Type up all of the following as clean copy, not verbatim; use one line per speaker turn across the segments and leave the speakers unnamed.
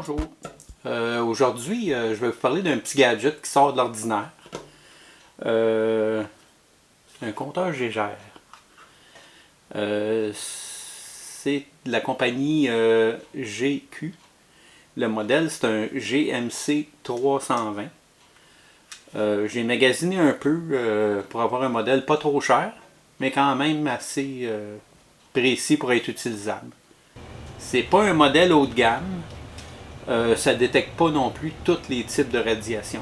Bonjour. Aujourd'hui, je vais vous parler d'un petit gadget qui sort de l'ordinaire. Un compteur Gégère. C'est de la compagnie GQ. Le modèle, c'est un GMC 320. J'ai magasiné un peu pour avoir un modèle pas trop cher, mais quand même assez précis pour être utilisable. C'est pas un modèle haut de gamme. Ça ne détecte pas non plus tous les types de radiation.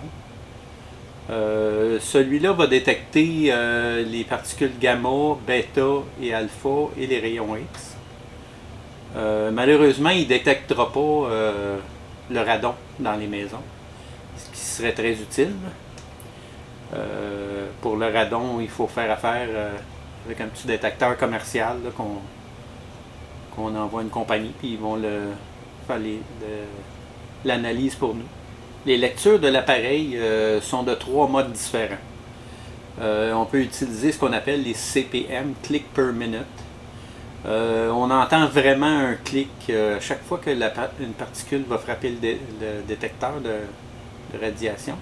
Celui-là va détecter les particules gamma, bêta et alpha et les rayons X. Malheureusement, il ne détectera pas le radon dans les maisons, ce qui serait très utile. Pour le radon, il faut faire affaire avec un petit détecteur commercial qu'on envoie à une compagnie, puis ils vont faire l'analyse pour nous. Les lectures de l'appareil sont de 3 modes différents. On peut utiliser ce qu'on appelle les CPM, click per minute. On entend vraiment un clic chaque fois que une particule va frapper le détecteur de radiation.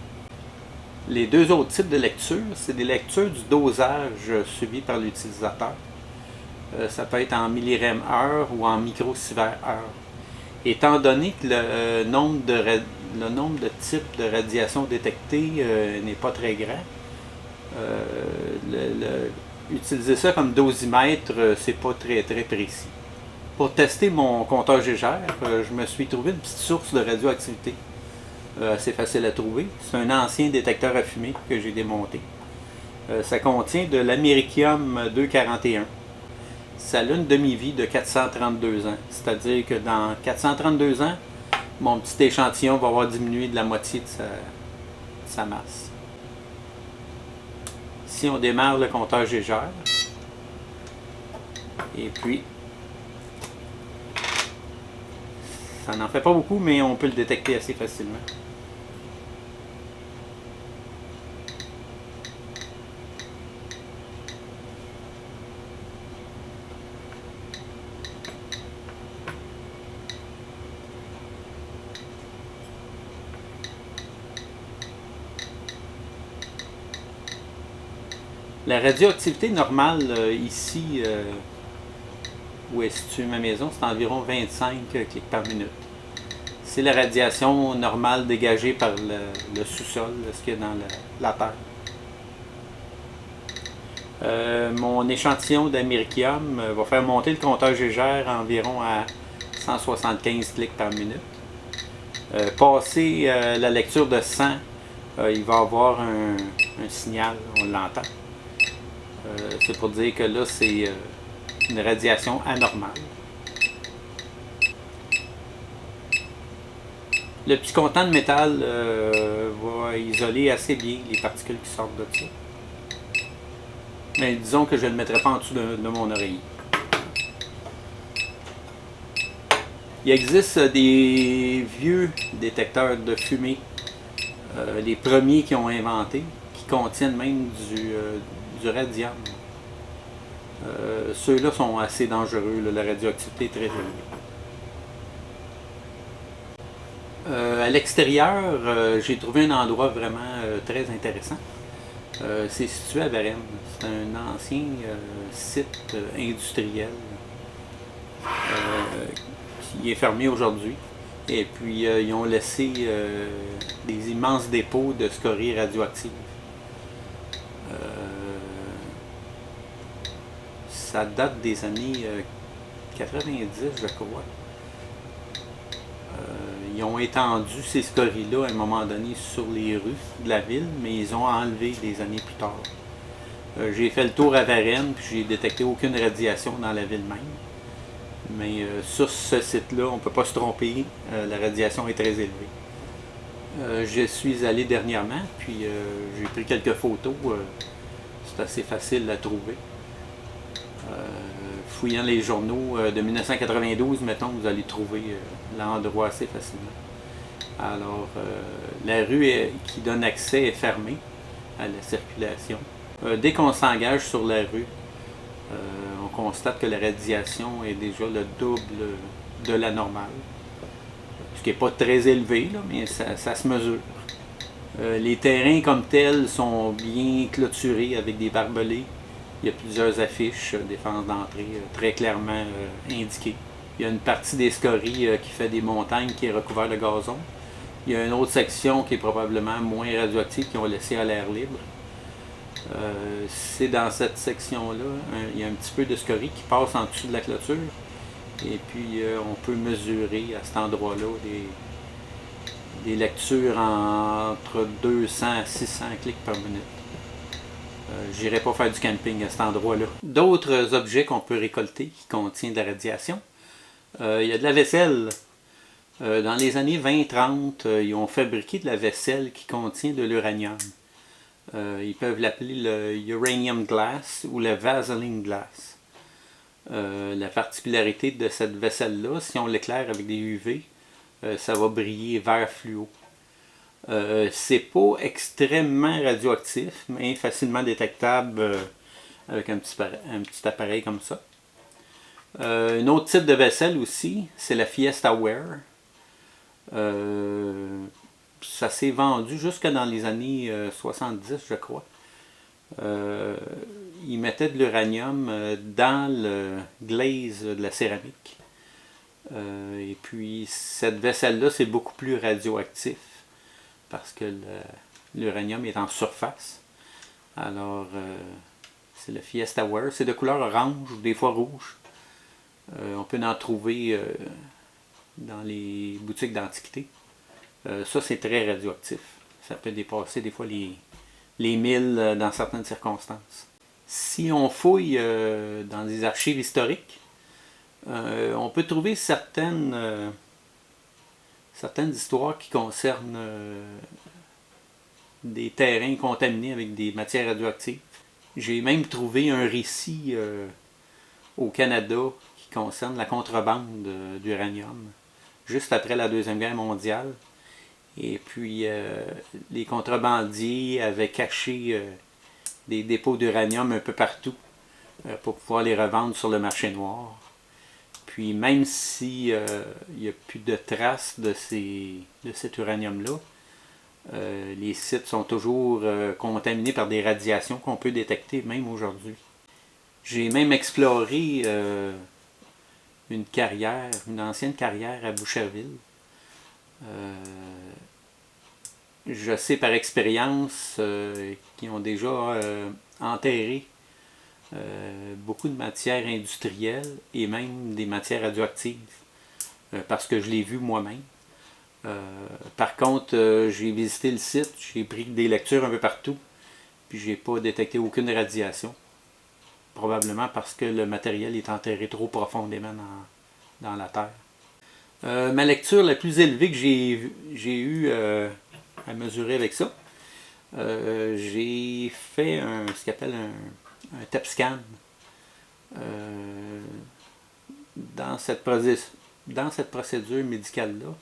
Les deux autres types de lectures, c'est des lectures du dosage suivi par l'utilisateur. Ça peut être en millirem/heure ou en microsievert/heure. Étant donné que le nombre de types de radiation détectées n'est pas très grand, utiliser ça comme dosimètre, c'est pas très précis. Pour tester mon compteur Gégère, je me suis trouvé une petite source de radioactivité. Assez facile à trouver. C'est un ancien détecteur à fumée que j'ai démonté. Ça contient de l'américium 241. Ça a une demi-vie de 432 ans. C'est-à-dire que dans 432 ans, mon petit échantillon va avoir diminué de la moitié de sa masse. Ici, on démarre le compteur Gégère. Et puis, ça n'en fait pas beaucoup, mais on peut le détecter assez facilement. La radioactivité normale ici, où est située ma maison, c'est environ 25 clics par minute. C'est la radiation normale dégagée par le sous-sol, ce qu'il y a dans la terre. Mon échantillon d'américium va faire monter le compteur Gégère environ à 175 clics par minute. Passer la lecture de 100, il va avoir un signal, on l'entend. C'est pour dire que là, c'est une radiation anormale. Le petit content de métal va isoler assez bien les particules qui sortent de ça. Mais disons que je ne le mettrai pas en dessous de mon oreiller. Il existe des vieux détecteurs de fumée, les premiers qui ont inventé, qui contiennent même du radium. Ceux-là sont assez dangereux, la radioactivité est très élevée. À l'extérieur, j'ai trouvé un endroit vraiment très intéressant. C'est situé à Varennes. C'est un ancien site industriel qui est fermé aujourd'hui. Et puis, ils ont laissé des immenses dépôts de scories radioactives. Ça date des années 90, je crois. Ils ont étendu ces scories-là à un moment donné sur les rues de la ville, mais ils ont enlevé des années plus tard. J'ai fait le tour à Varennes, puis j'ai détecté aucune radiation dans la ville même. Mais sur ce site-là, on ne peut pas se tromper, la radiation est très élevée. Je suis allé dernièrement, puis j'ai pris quelques photos. C'est assez facile à trouver. Fouillant les journaux de 1992, mettons, vous allez trouver l'endroit assez facilement. Alors, la rue qui donne accès est fermée à la circulation. Dès qu'on s'engage sur la rue, on constate que la radiation est déjà le double de la normale. ce qui n'est pas très élevé, là, mais ça se mesure. Les terrains comme tels sont bien clôturés avec des barbelés. Il y a plusieurs affiches, défense d'entrée, très clairement indiquées. Il y a une partie des scories qui fait des montagnes qui est recouverte de gazon. Il y a une autre section qui est probablement moins radioactive, qui ont laissé à l'air libre. C'est dans cette section-là, il y a un petit peu de scorie qui passe en dessous de la clôture. Et puis on peut mesurer à cet endroit-là des lectures entre 200 à 600 clics par minute. J'irai pas faire du camping à cet endroit-là. D'autres objets qu'on peut récolter qui contiennent de la radiation. Il y a de la vaisselle. Dans les années 20-30, ils ont fabriqué de la vaisselle qui contient de l'uranium. Ils peuvent l'appeler le uranium glass ou le Vaseline glass. La particularité de cette vaisselle-là, si on l'éclaire avec des UV, ça va briller vert fluo. C'est pas extrêmement radioactif, mais facilement détectable avec un petit appareil comme ça. Un autre type de vaisselle aussi, c'est la Fiestaware. Ça s'est vendu jusque dans les années 70, je crois. Ils mettaient de l'uranium dans le glaze de la céramique. Et puis cette vaisselle-là, c'est beaucoup plus radioactif parce que l'uranium est en surface. Alors, c'est le Fiestaware. C'est de couleur orange, des fois rouge. On peut en trouver dans les boutiques d'antiquité. Ça, c'est très radioactif. Ça peut dépasser des fois les 1000 dans certaines circonstances. Si on fouille dans des archives historiques, on peut trouver certaines histoires qui concernent des terrains contaminés avec des matières radioactives. J'ai même trouvé un récit au Canada qui concerne la contrebande d'uranium, juste après la Deuxième Guerre mondiale. Et puis, les contrebandiers avaient caché des dépôts d'uranium un peu partout pour pouvoir les revendre sur le marché noir. Puis, même s'il n'y a plus de traces de cet uranium-là, les sites sont toujours contaminés par des radiations qu'on peut détecter même aujourd'hui. J'ai même exploré une ancienne carrière à Boucherville. Je sais par expérience qu'ils ont déjà enterré beaucoup de matières industrielles et même des matières radioactives parce que je l'ai vu moi-même. Par contre, j'ai visité le site, j'ai pris des lectures un peu partout, puis j'ai pas détecté aucune radiation. Probablement parce que le matériel est enterré trop profondément dans la terre. Ma lecture la plus élevée que j'ai eu à mesurer avec ça, j'ai fait ce qu'on appelle un TEP scan. Dans cette procédure médicale-là,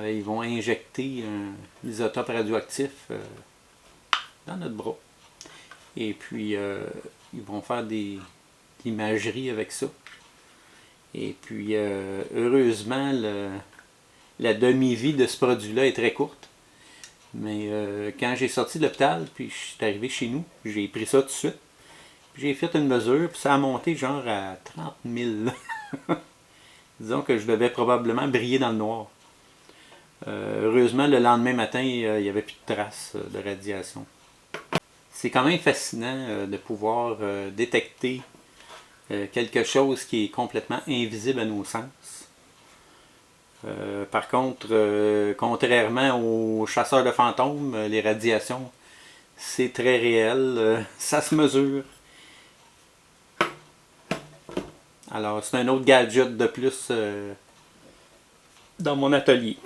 ils vont injecter un isotope radioactif dans notre bras. Et puis, ils vont faire de l'imagerie avec ça. Et puis, heureusement, la demi-vie de ce produit-là est très courte. Mais quand j'ai sorti de l'hôpital, puis je suis arrivé chez nous, j'ai pris ça tout de suite. Puis j'ai fait une mesure, puis ça a monté genre à 30 000. Disons que je devais probablement briller dans le noir. Heureusement, le lendemain matin, il n'y avait plus de traces de radiation. C'est quand même fascinant de pouvoir détecter quelque chose qui est complètement invisible à nos sens. Par contre, contrairement aux chasseurs de fantômes, les radiations, c'est très réel, ça se mesure. Alors, c'est un autre gadget de plus dans mon atelier.